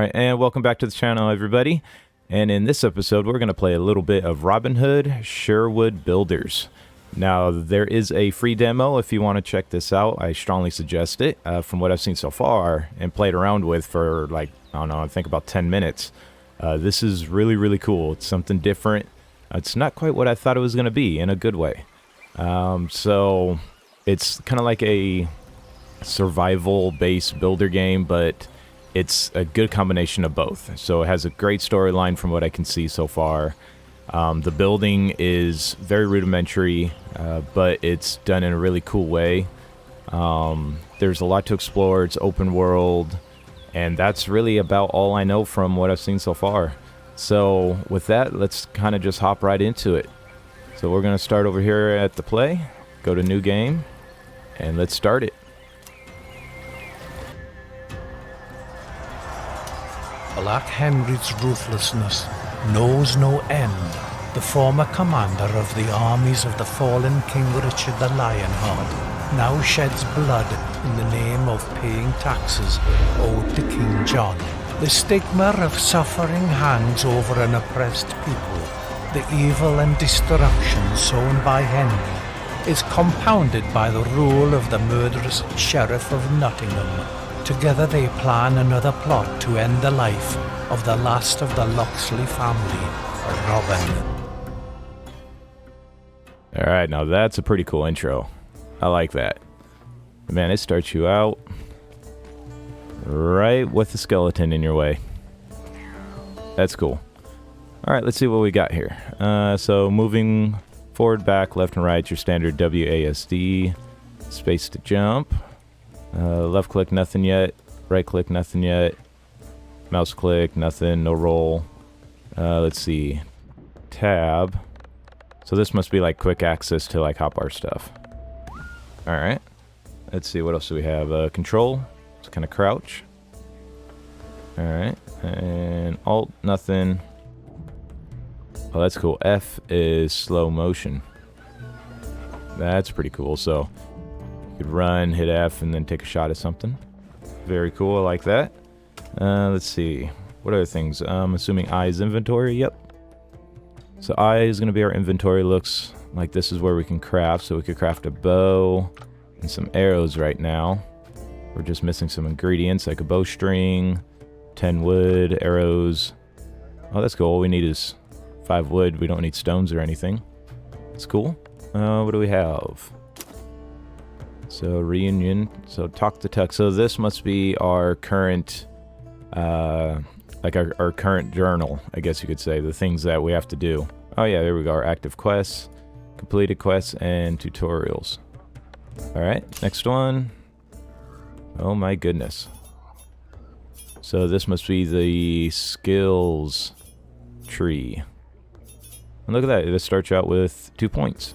Alright, and welcome back to the channel, everybody. And in this episode, we're going to play a little bit of Robin Hood Sherwood Builders. Now, there is a free demo if you want to check this out. I strongly suggest it. From what I've seen so far and played around with for like, I don't know, I think about 10 minutes. This is really, really cool. It's something different. It's not quite what I thought it was going to be in a good way. So it's kind of like a survival-based builder game, but it's a good combination of both. So it has a great storyline from what I can see so far. The building is very rudimentary, but it's done in a really cool way. There's a lot to explore. It's open world, and that's really about all I know from what I've seen so far. So with that, let's kind of just hop right into it. So we're going to start over here at the play, go to new game, and let's start it. Black Henry's ruthlessness knows no end. The former commander of the armies of the fallen King Richard the Lionheart now sheds blood in the name of paying taxes owed to King John. The stigma of suffering hangs over an oppressed people. The evil and destruction sown by Henry is compounded by the rule of the murderous Sheriff of Nottingham. Together they plan another plot to end the life of the last of the Locksley family, Robin. Alright, now that's a pretty cool intro. I like that. Man, it starts you out right with the skeleton in your way. That's cool. Alright, let's see what we got here. So moving forward, back, left and right, your standard WASD. Space to jump. Left click, nothing yet. Right click, nothing yet. Mouse click, nothing, no roll. Let's see. Tab. So this must be like quick access to like hotbar stuff. Alright. Let's see, what else do we have? Control. It's kind of crouch. Alright. And Alt, nothing. Oh, that's cool. F is slow motion. That's pretty cool. So you could run, hit F, and then take a shot at something. Very cool. I like that. Let's see. What other things? I'm assuming I is inventory. Yep. So I is going to be our inventory. Looks like this is where we can craft. So we could craft a bow and some arrows right now. We're just missing some ingredients like a bowstring, 10 wood, arrows. Oh, that's cool. All we need is 5 wood. We don't need stones or anything. That's cool. What do we have? So reunion. So talk to Tuck. So this must be our current, like our current journal, I guess you could say. The things that we have to do. Oh yeah, there we go. Our active quests, completed quests, and tutorials. All right, next one. Oh my goodness. So this must be the skills tree. And look at that. It starts out with 2 points.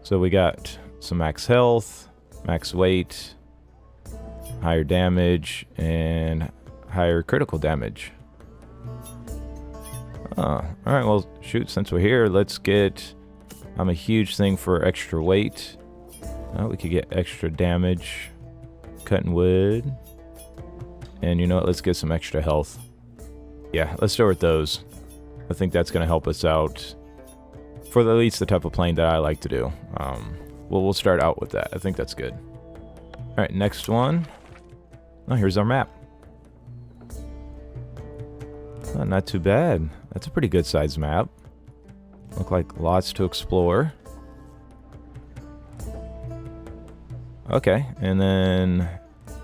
So we got some max health, max weight, higher damage, and higher critical damage. Alright, well, shoot, since we're here, let's get... I'm a huge thing for extra weight. We could get extra damage, cutting wood. And you know what, let's get some extra health. Yeah, let's start with those. I think that's going to help us out for at least the type of playing that I like to do. Well, we'll start out with that. I think that's good. Alright, next one. Oh, here's our map. Oh, not too bad. That's a pretty good sized map. Look like lots to explore. Okay, and then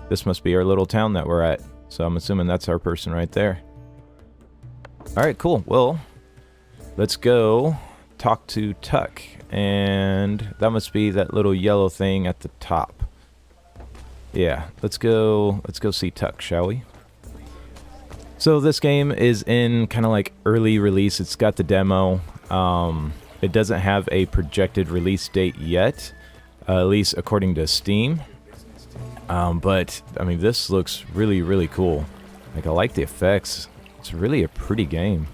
this must be our little town that we're at. So I'm assuming that's our person right there. Alright, cool. Well, let's go talk to Tuck. And that must be that little yellow thing at the top. Yeah, let's go see Tuck, shall we? So this game is in kind of like early release. It's got the demo. It doesn't have a projected release date yet, at least according to Steam. But I mean, this looks really, really cool. Like, I like the effects. It's really a pretty game.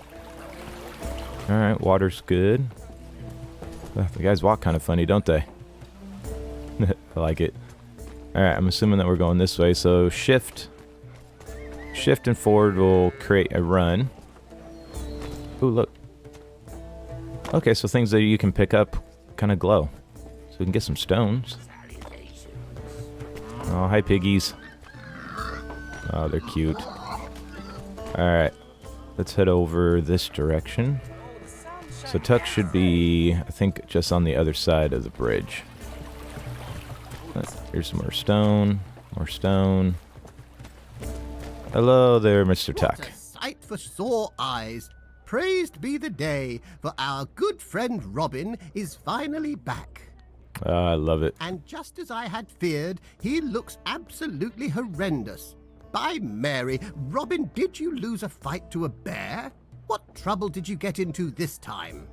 All right, water's good. The guys walk kind of funny, don't they? I like it. Alright, I'm assuming that we're going this way, so shift Shift and forward will create a run. Ooh, look. Okay, so things that you can pick up kind of glow. So we can get some stones. Oh, hi, piggies. Oh, they're cute. Alright, let's head over this direction. So Tuck should be, I think, just on the other side of the bridge. Here's some more stone. More stone. Hello there, Mr. Tuck. What a sight for sore eyes. Praised be the day, for our good friend Robin is finally back. I love it. And just as I had feared, he looks absolutely horrendous. By Mary, Robin, did you lose a fight to a bear? What trouble did you get into this time?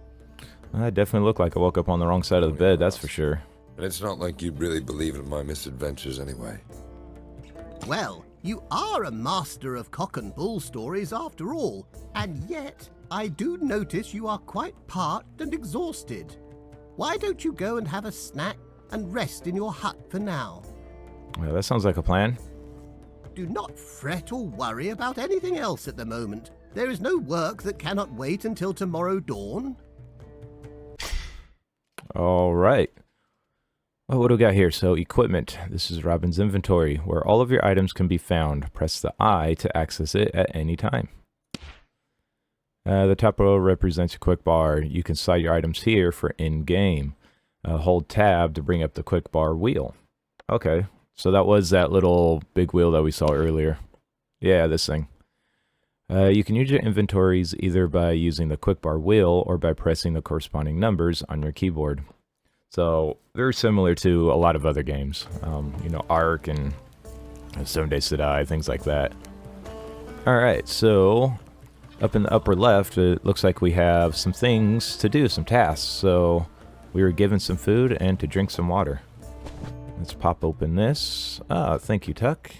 I definitely look like I woke up on the wrong side of the bed, that's for sure. And it's not like you really believe in my misadventures anyway. Well, you are a master of cock and bull stories after all, and yet I do notice you are quite parched and exhausted. Why don't you go and have a snack and rest in your hut for now? Well, that sounds like a plan. Do not fret or worry about anything else at the moment. There is no work that cannot wait until tomorrow dawn. All right. Well, what do we got here? So, equipment. This is Robin's inventory, where all of your items can be found. Press the I to access it at any time. The top row represents a quick bar. You can slide your items here for in-game. Hold tab to bring up the quick bar wheel. Okay, so that was that little big wheel that we saw earlier. Yeah, this thing. You can use your inventories either by using the quick bar wheel or by pressing the corresponding numbers on your keyboard. So, very similar to a lot of other games. You know, Ark and 7 Days to Die, things like that. Alright, so up in the upper left, it looks like we have some things to do, some tasks. So, we were given some food and to drink some water. Let's pop open this. Thank you, Tuck.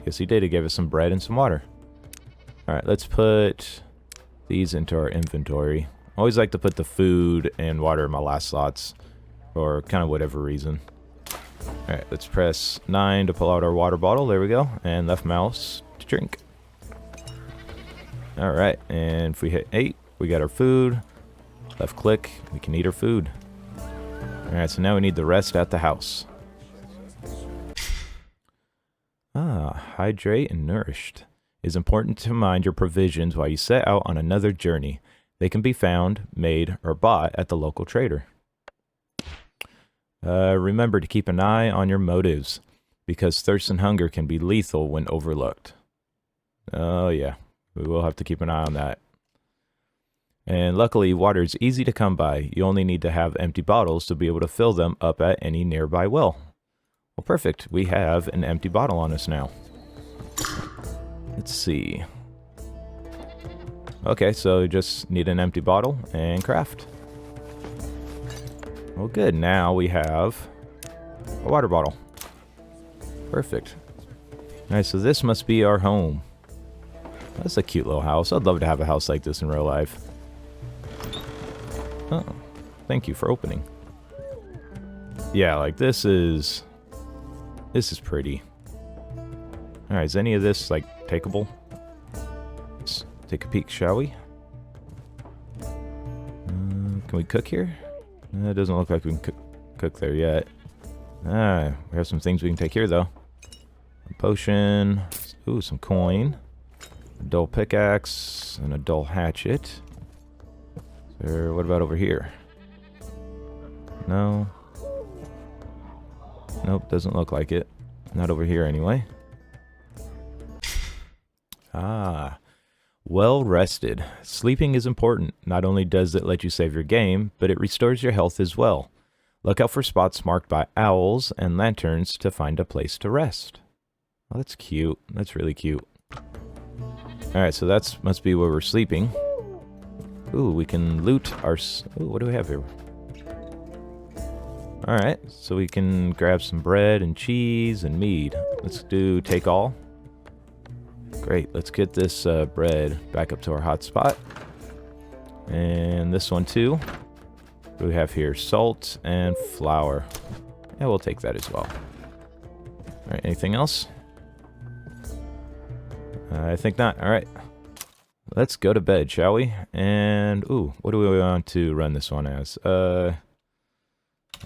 Yes, he did. He gave us some bread and some water. Alright, let's put these into our inventory. I always like to put the food and water in my last slots for kind of whatever reason. Alright, let's press 9 to pull out our water bottle. There we go. And left mouse to drink. Alright, and if we hit 8, we got our food. Left click, we can eat our food. Alright, so now we need the rest at the house. Hydrate and nourished. It is important to mind your provisions while you set out on another journey. They can be found, made, or bought at the local trader. Remember to keep an eye on your motives, because thirst and hunger can be lethal when overlooked. Oh yeah, we will have to keep an eye on that. And luckily, water is easy to come by. You only need to have empty bottles to be able to fill them up at any nearby well. Well, perfect. We have an empty bottle on us now. Let's see. Okay, so you just need an empty bottle and craft. Well, good. Now we have a water bottle. Perfect. Alright, so this must be our home. That's a cute little house. I'd love to have a house like this in real life. Oh, thank you for opening. Yeah, like this is pretty. Alright, is any of this, like, takeable? Let's take a peek, shall we? Can we cook here? It doesn't look like we can cook there yet. We have some things we can take here, though. A potion. Ooh, some coin. A dull pickaxe. And a dull hatchet. So, what about over here? No. Nope, doesn't look like it. Not over here, anyway. Well rested. Sleeping is important. Not only does it let you save your game, but it restores your health as well. Look out for spots marked by owls and lanterns to find a place to rest. Oh, that's cute. That's really cute. Alright, so that must be where we're sleeping. Ooh, we can loot our... Ooh, what do we have here? Alright, so we can grab some bread and cheese and mead. Let's do take all. Great, let's get this bread back up to our hot spot. And this one too. What do we have here? Salt and flour. Yeah, we'll take that as well. Alright, anything else? I think not. Alright. Let's go to bed, shall we? And, ooh, what do we want to run this one as?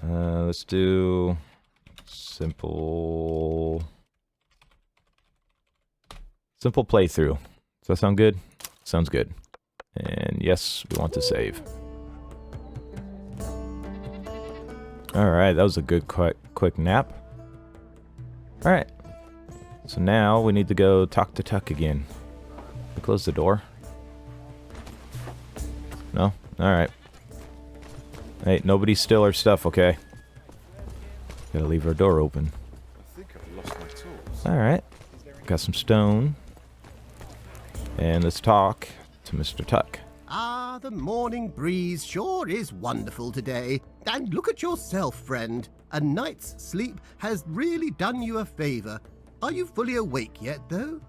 Let's do simple playthrough. Does that sound good? Sounds good. And yes, we want to save. Alright, that was a good quick nap. Alright. So now we need to go talk to Tuck again. Close the door. No? Alright. Hey, nobody steal our stuff, okay? Gotta leave our door open. Alright. Got some stone. And let's talk to Mr. Tuck. Ah, the morning breeze sure is wonderful today. And look at yourself, friend. A night's sleep has really done you a favor. Are you fully awake yet, though?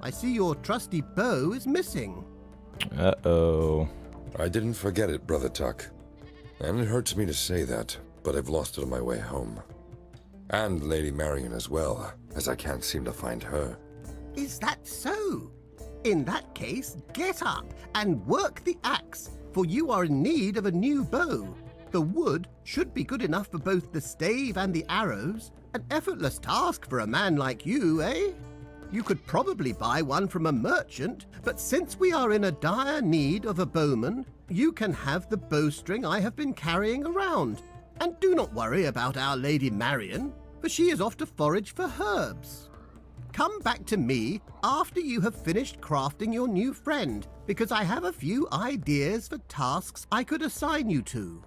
I see your trusty bow is missing. Uh-oh. I didn't forget it, Brother Tuck. And it hurts me to say that, but I've lost it on my way home. And Lady Marion as well, as I can't seem to find her. Is that so? In that case, get up and work the axe, for you are in need of a new bow. The wood should be good enough for both the stave and the arrows. An effortless task for a man like you, eh? You could probably buy one from a merchant, but since we are in a dire need of a bowman, you can have the bowstring I have been carrying around. And do not worry about our Lady Marion, for she is off to forage for herbs. Come back to me after you have finished crafting your new friend, because I have a few ideas for tasks I could assign you to.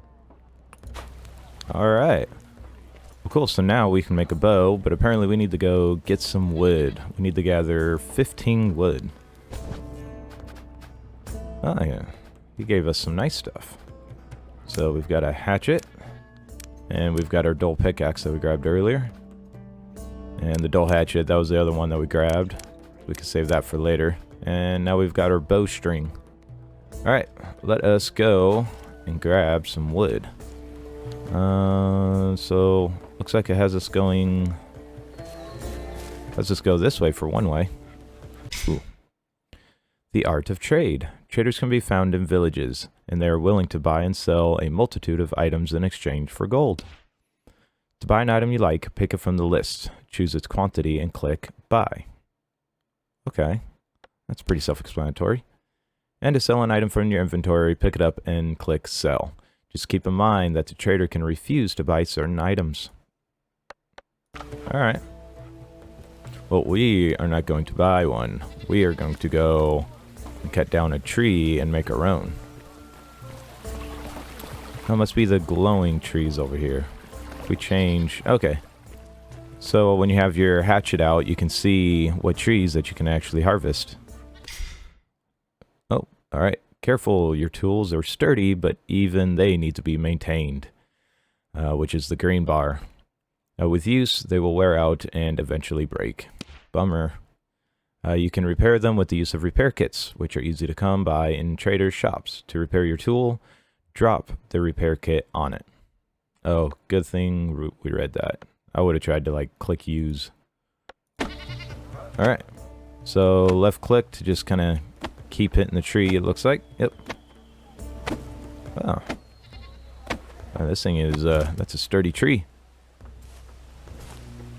Alright. Well, cool, so now we can make a bow, but apparently we need to go get some wood. We need to gather 15 wood. Oh yeah, he gave us some nice stuff. So we've got a hatchet, and we've got our dull pickaxe that we grabbed earlier. And the dull hatchet, that was the other one that we grabbed. We can save that for later. And now we've got our bowstring. Alright, let us go and grab some wood. So looks like it has us going. Let's just go this way for one way. Ooh. The art of trade. Traders can be found in villages, and they are willing to buy and sell a multitude of items in exchange for gold. To buy an item you like, pick it from the list, choose its quantity, and click Buy. Okay, that's pretty self-explanatory. And to sell an item from your inventory, pick it up and click Sell. Just keep in mind that the trader can refuse to buy certain items. Alright. Well, we are not going to buy one. We are going to go and cut down a tree and make our own. That must be the glowing trees over here. If we change... Okay. So when you have your hatchet out, you can see what trees that you can actually harvest. Oh, alright. Careful, your tools are sturdy, but even they need to be maintained, which is the green bar. With use, they will wear out and eventually break. Bummer. You can repair them with the use of repair kits, which are easy to come by in traders' shops. To repair your tool, drop the repair kit on it. Oh, good thing we read that. I would have tried to, like, click use. Alright. So, left click to just kind of keep hitting the tree, it looks like. Yep. Wow. This thing is, that's a sturdy tree.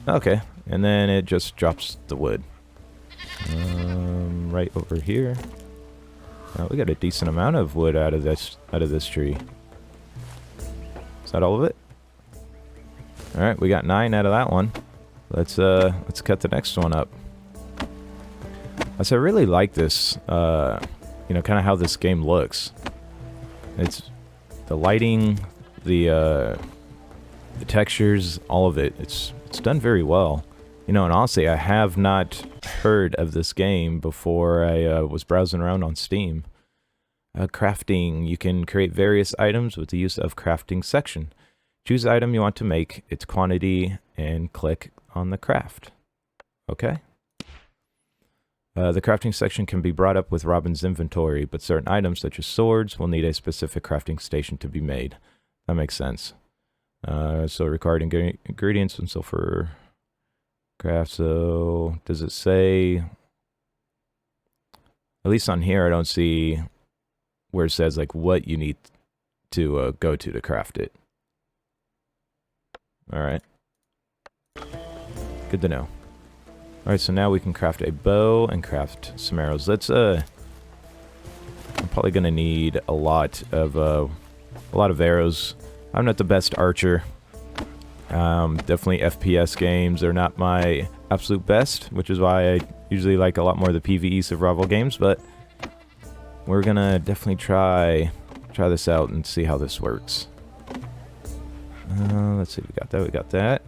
Okay. And then it just drops the wood. Right over here. We got a decent amount of wood out of this tree. Is that all of it? Alright, we got 9 out of that one. Let's cut the next one up. So I really like this, you know, kind of how this game looks. It's the lighting, the textures, all of it. It's done very well. You know, and honestly, I have not heard of this game before I was browsing around on Steam. Crafting. You can create various items with the use of crafting section. Choose the item you want to make, its quantity, and click on the craft. Okay. The crafting section can be brought up with Robin's inventory, but certain items, such as swords, will need a specific crafting station to be made. That makes sense. So required ingredients and so for craft. So does it say At least on here, I don't see where it says like what you need to go to craft it. All right. Good to know. All right, so now we can craft a bow and craft some arrows. Let's I'm probably gonna need a lot of arrows. I'm not the best archer. Definitely FPS games are not my absolute best, which is why I usually like a lot more of the PvE survival games, but we're gonna definitely try this out and see how this works. Let's see, we got that.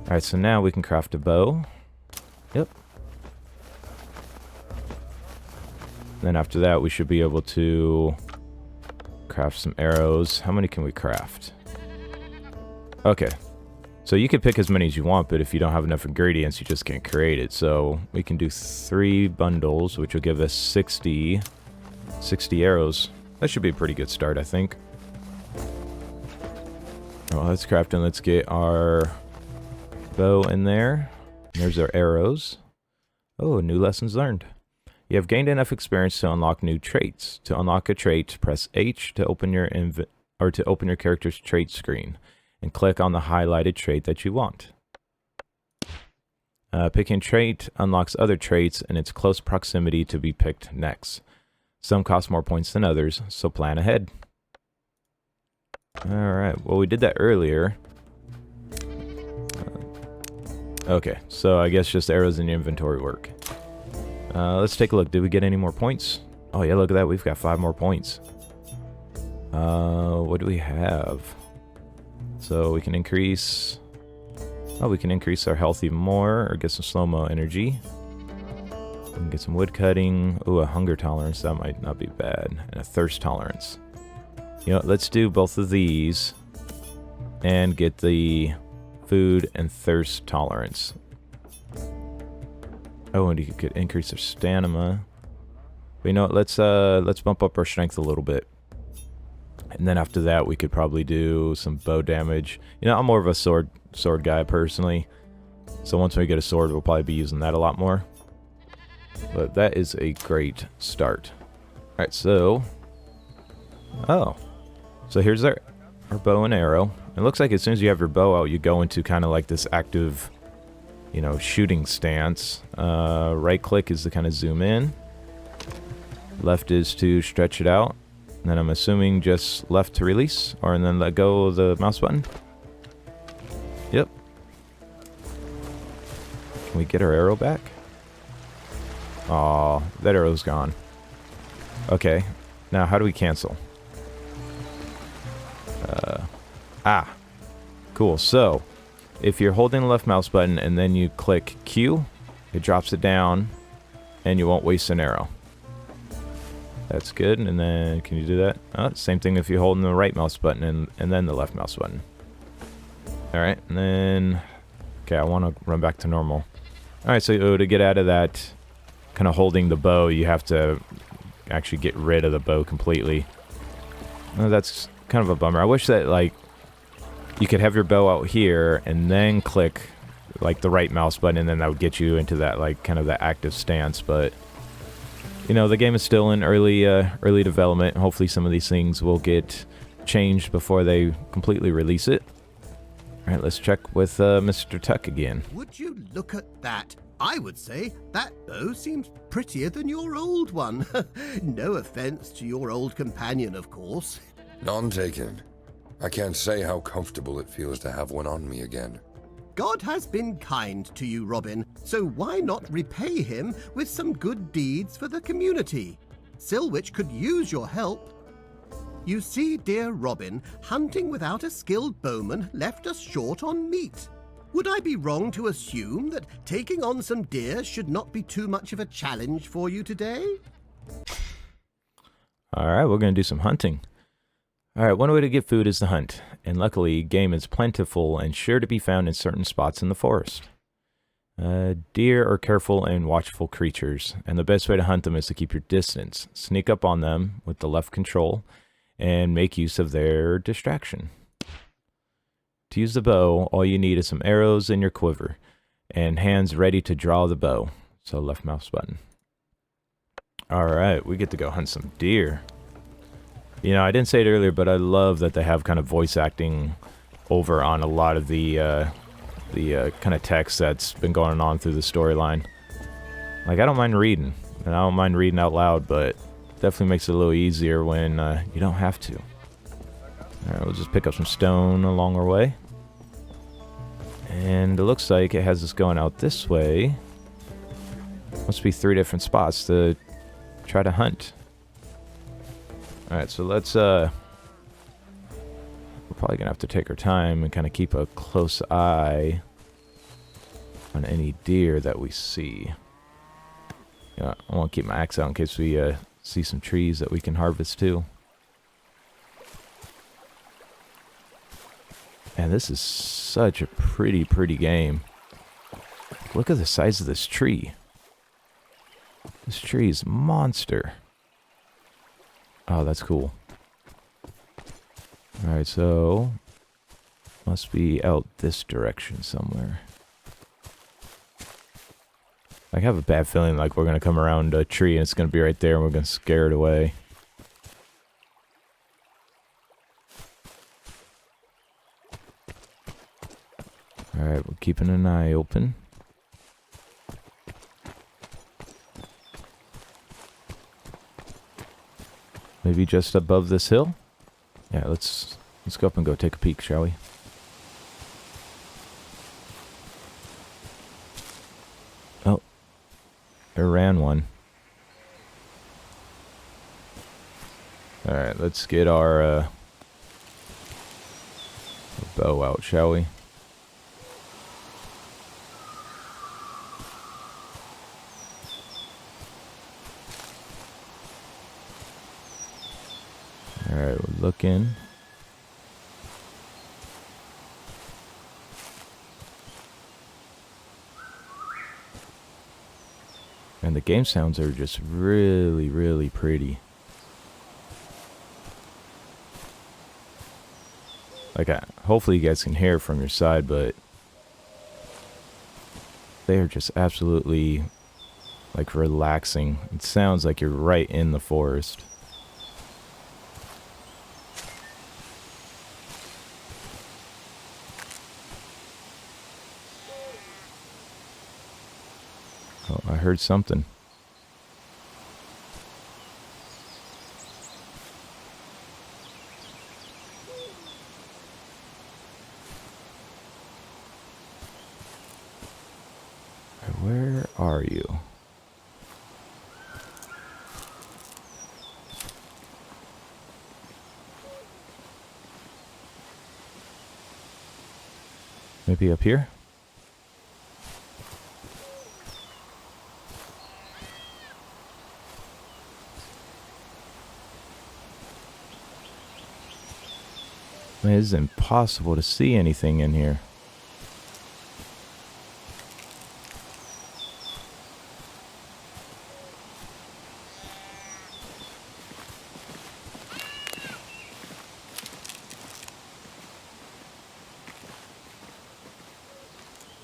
Alright, so now we can craft a bow. Yep. Then after that, we should be able to craft some arrows. How many can we craft? Okay. So you can pick as many as you want, but if you don't have enough ingredients, you just can't create it. So we can do 3 bundles, which will give us 60 arrows. That should be a pretty good start, I think. Well, let's craft and let's get our bow in there. There's our arrows. Oh, new lessons learned. You have gained enough experience to unlock new traits. To unlock a trait, press H to open your character's trait screen, and click on the highlighted trait that you want. Picking trait unlocks other traits in its close proximity to be picked next. Some cost more points than others, so plan ahead. Alright, well we did that earlier. Okay, so I guess just arrows in your inventory work. Let's take a look. Did we get any more points? Oh yeah, look at that. We've got 5 more points. What do we have? So we can increase... Oh, we can increase our health even more, or get some slow-mo energy. We can get some wood cutting. Ooh, a hunger tolerance. That might not be bad. And a thirst tolerance. You know, let's do both of these and get the food and thirst tolerance. Oh, and you could increase our stamina. But you know what, let's bump up our strength a little bit. And then after that, we could probably do some bow damage. You know, I'm more of a sword guy personally. So once we get a sword, we'll probably be using that a lot more. But that is a great start. Alright, so... Oh. So here's our bow and arrow. It looks like as soon as you have your bow out, you go into kind of like this active, you know, shooting stance. Right click is to kind of zoom in. Left is to stretch it out. And then I'm assuming just left to release, or and then let go of the mouse button. Yep. Can we get our arrow back? Aw, that arrow's gone. Okay, now how do we cancel? Cool, so if you're holding the left mouse button and then you click Q, it drops it down and you won't waste an arrow. That's good. And then can you do that? Same thing if you're holding the right mouse button and then the left mouse button. Alright, and then okay, I want to run back to normal. Alright, so to get out of that kind of holding the bow, you have to actually get rid of the bow completely. That's kind of a bummer. I wish that like you could have your bow out here and then click like the right mouse button, and then that would get you into that like kind of the active stance. But you know, the game is still in early development. Hopefully some of these things will get changed before they completely release it. All right, let's check with Mr. Tuck again. Would you look at that? I would say that bow seems prettier than your old one. No offense to your old companion, of course. None taken. I can't say how comfortable it feels to have one on me again. God has been kind to you, Robin, so why not repay him with some good deeds for the community? Silwich could use your help. You see, dear Robin, hunting without a skilled bowman left us short on meat. Would I be wrong to assume that taking on some deer should not be too much of a challenge for you today? Alright, we're going to do some hunting. Alright, one way to get food is to hunt, and luckily game is plentiful and sure to be found in certain spots in the forest. Deer are careful and watchful creatures, and the best way to hunt them is to keep your distance. Sneak up on them with the left control, and make use of their distraction. To use the bow, all you need is some arrows in your quiver, and hands ready to draw the bow. So left mouse button. Alright, we get to go hunt some deer. You know, I didn't say it earlier, but I love that they have kind of voice acting over on a lot of the kind of text that's been going on through the storyline. Like, I don't mind reading, and I don't mind reading out loud, but definitely makes it a little easier when you don't have to. Alright, we'll just pick up some stone along our way. And it looks like it has us going out this way. Must be 3 different spots to try to hunt. Alright, so let's, we're probably gonna have to take our time and kind of keep a close eye on any deer that we see. Yeah, I want to keep my axe out in case we see some trees that we can harvest too. And this is such a pretty game. Look at the size of this tree. This tree is a monster. Oh, that's cool. Alright, so must be out this direction somewhere. I have a bad feeling like we're going to come around a tree and it's going to be right there and we're going to scare it away. Alright, we're keeping an eye open. Maybe just above this hill? Yeah, let's go up and go take a peek, shall we? Oh. There ran one. Alright, let's get our bow out, shall we? Alright, we're looking. And the game sounds are just really pretty. Like, hopefully you guys can hear from your side, but they are just absolutely, like, relaxing. It sounds like you're right in the forest. Oh, I heard something. Where are you? Maybe up here? Man, it is impossible to see anything in here.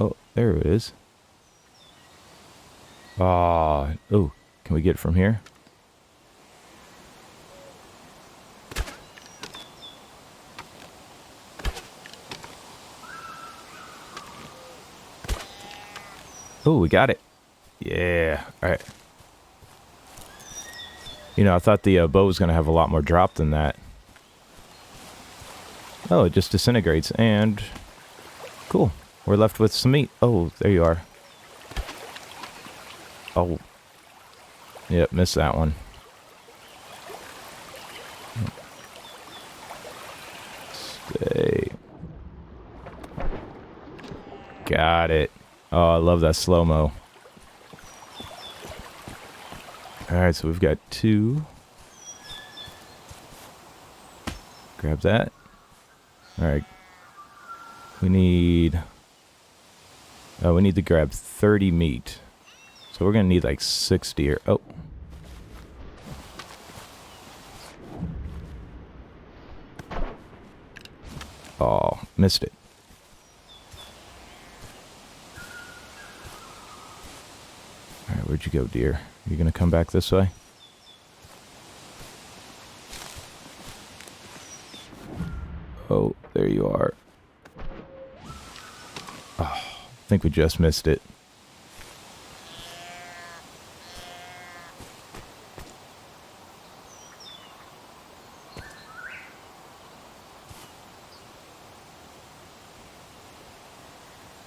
Oh, there it is. Ah, oh, can we get it from here? Oh, we got it. Yeah. All right. You know, I thought the bow was going to have a lot more drop than that. Oh, it just disintegrates and... Cool. We're left with some meat. Oh, there you are. Oh. Yep, missed that one. Stay. Got it. Oh, I love that slow-mo. Alright, so we've got 2. Grab that. Alright. We need to grab 30 meat. So we're gonna need like 6 deer. Oh. Oh, missed it. Alright, where'd you go, deer? You gonna come back this way? Oh, there you are. Oh, I think we just missed it.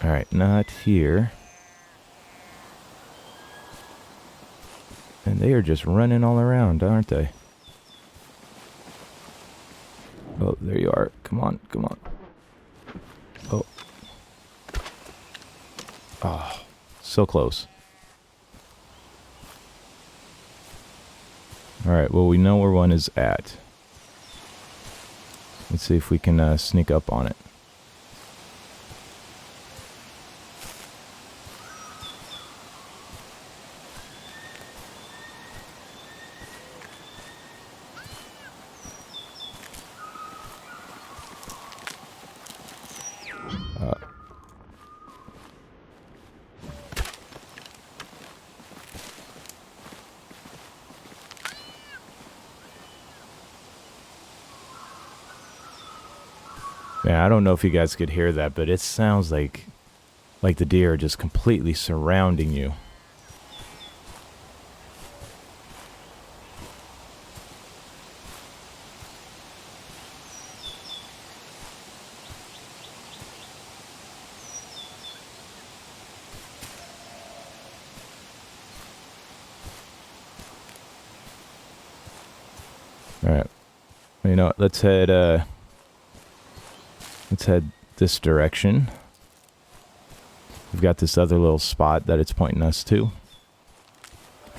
Alright, not here. And they are just running all around, aren't they? Oh, there you are. Come on, come on. Oh. Oh, so close. Alright, well, we know where one is at. Let's see if we can sneak up on it. Man, I don't know if you guys could hear that, but it sounds like the deer are just completely surrounding you. All right. You know what? Let's head this direction. We've got this other little spot that it's pointing us to.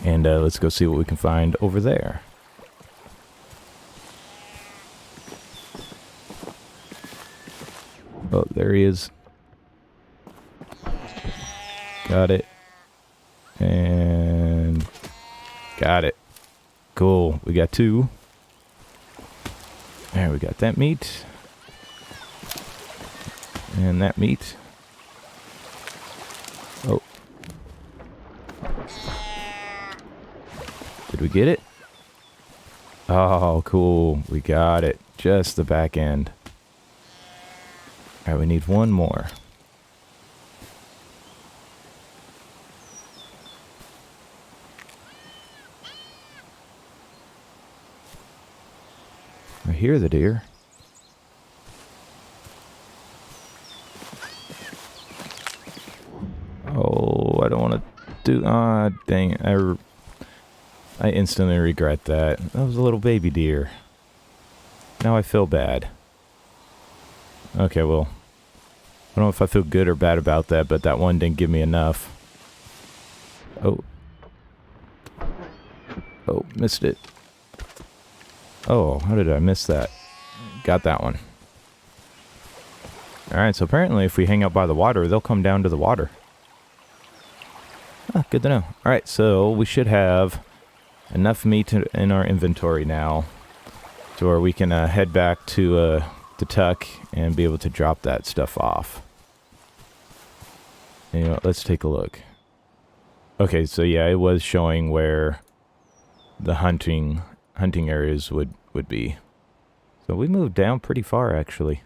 And let's go see what we can find over there. Oh, there he is. Got it. And got it. Cool. We got two. There, we got that meat. And that meat. Oh. Did we get it? Oh, cool. We got it. Just the back end. Alright, we need one more. I hear the deer. Oh, I don't want to do... Ah, dang it. I instantly regret that. That was a little baby deer. Now I feel bad. Okay, well. I don't know if I feel good or bad about that, but that one didn't give me enough. Oh. Oh, missed it. Oh, how did I miss that? Got that one. Alright, so apparently if we hang out by the water, they'll come down to the water. Ah, good to know. Alright, so we should have enough meat in our inventory now to where we can head back to Tuck and be able to drop that stuff off. And, you know what, let's take a look. Okay, so yeah, it was showing where the hunting areas would be. So we moved down pretty far, actually.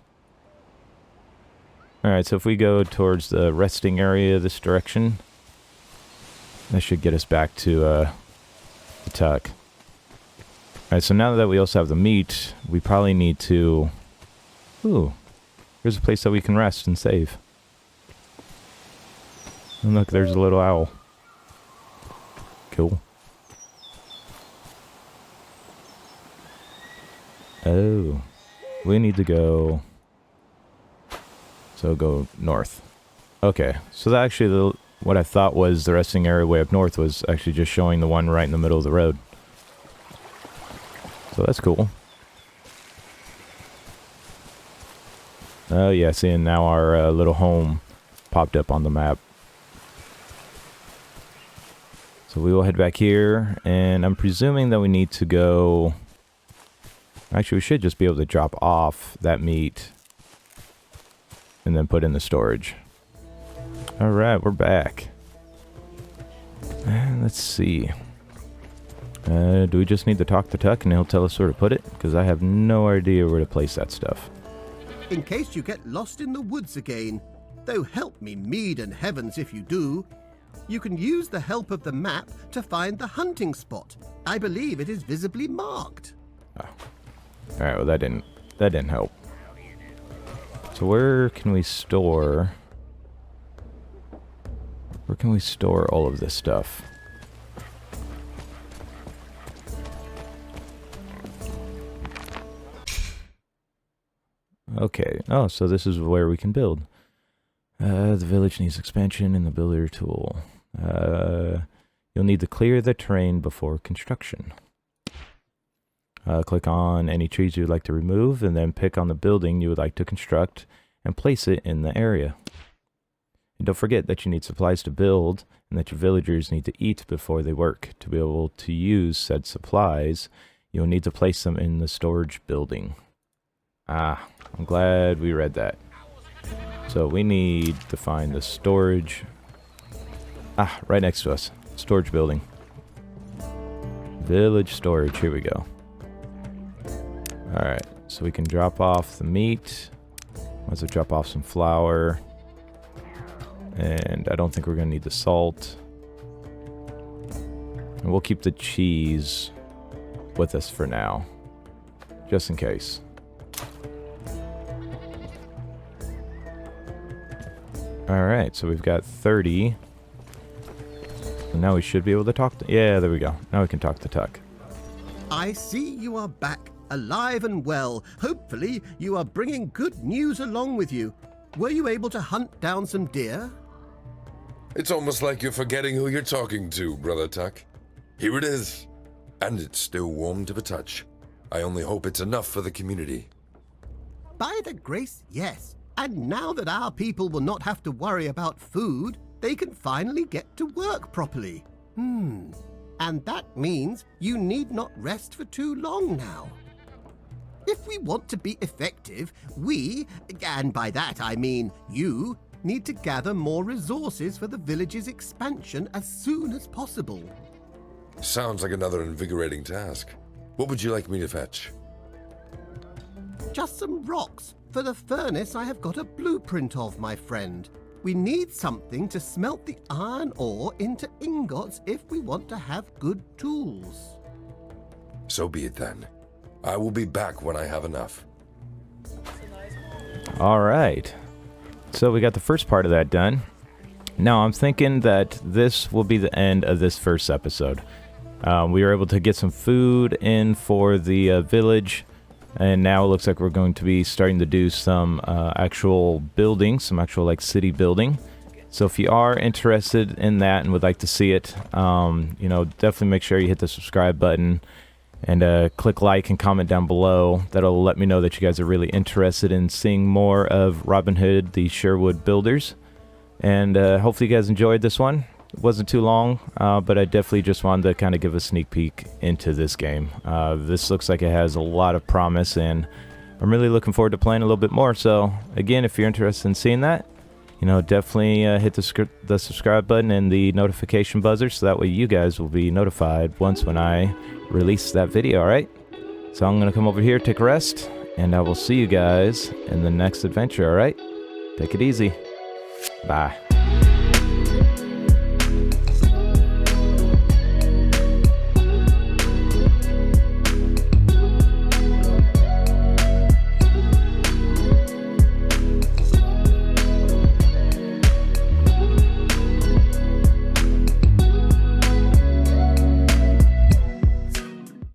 Alright, so if we go towards the resting area this direction, that should get us back to the Tuck. Alright, so now that we also have the meat, we probably need to... Ooh, here's a place that we can rest and save. And look, there's a little owl. Cool. Oh, we need to go... So go north. Okay, so that actually, what I thought was the resting area way up north was actually just showing the one right in the middle of the road. So that's cool. Oh yeah, see, and now our little home popped up on the map. So we will head back here, and I'm presuming that we need to go... Actually, we should just be able to drop off that meat and then put in the storage. Alright, we're back. And let's see. Do we just need to talk to Tuck and he'll tell us where to put it? Because I have no idea where to place that stuff. in case you get lost in the woods again. Though help me mead and heavens if you do. You can use the help of the map to find the hunting spot. I believe it is visibly marked. Oh. Alright, well that didn't help. So where can we store all of this stuff? Okay. Oh, so this is where we can build. The village needs expansion in the builder tool. You'll need to clear the terrain before construction. Click on any trees you would like to remove, and then pick on the building you would like to construct and place it in the area. And don't forget that you need supplies to build, and that your villagers need to eat before they work. To be able to use said supplies, you'll need to place them in the storage building. Ah, I'm glad we read that. So we need to find the storage. Ah, right next to us. Storage building. Village storage. Here we go. Alright, so we can drop off the meat. Let's drop off some flour. And I don't think we're going to need the salt. And we'll keep the cheese with us for now. Just in case. Alright, so we've got 30. And now we should be able to talk to... Yeah, there we go. Now we can talk to Tuck. I see you are back, alive and well. Hopefully, you are bringing good news along with you. Were you able to hunt down some deer? It's almost like you're forgetting who you're talking to, Brother Tuck. Here it is. And it's still warm to the touch. I only hope it's enough for the community. By the grace, yes. And now that our people will not have to worry about food, they can finally get to work properly. And that means you need not rest for too long now. If we want to be effective, we, and by that I mean you, need to gather more resources for the village's expansion as soon as possible. Sounds like another invigorating task. What would you like me to fetch? Just some rocks. For the furnace I have got a blueprint of, my friend. We need something to smelt the iron ore into ingots if we want to have good tools. So be it then. I will be back when I have enough. Alright. So we got the first part of that done. Now I'm thinking that this will be the end of this first episode. We were able to get some food in for the village. And now it looks like we're going to be starting to do some actual building, some actual like city building. So if you are interested in that and would like to see it, you know, definitely make sure you hit the subscribe button and click like and comment down below. That'll let me know that you guys are really interested in seeing more of Robin Hood, the Sherwood Builders. And hopefully you guys enjoyed this one. It wasn't too long, but I definitely just wanted to kind of give a sneak peek into this game. This looks like it has a lot of promise, and I'm really looking forward to playing a little bit more. So, again, if you're interested in seeing that, you know, definitely hit the subscribe button and the notification buzzer, so that way you guys will be notified once when I release that video, alright? So I'm going to come over here, take a rest, and I will see you guys in the next adventure, alright? Take it easy. Bye.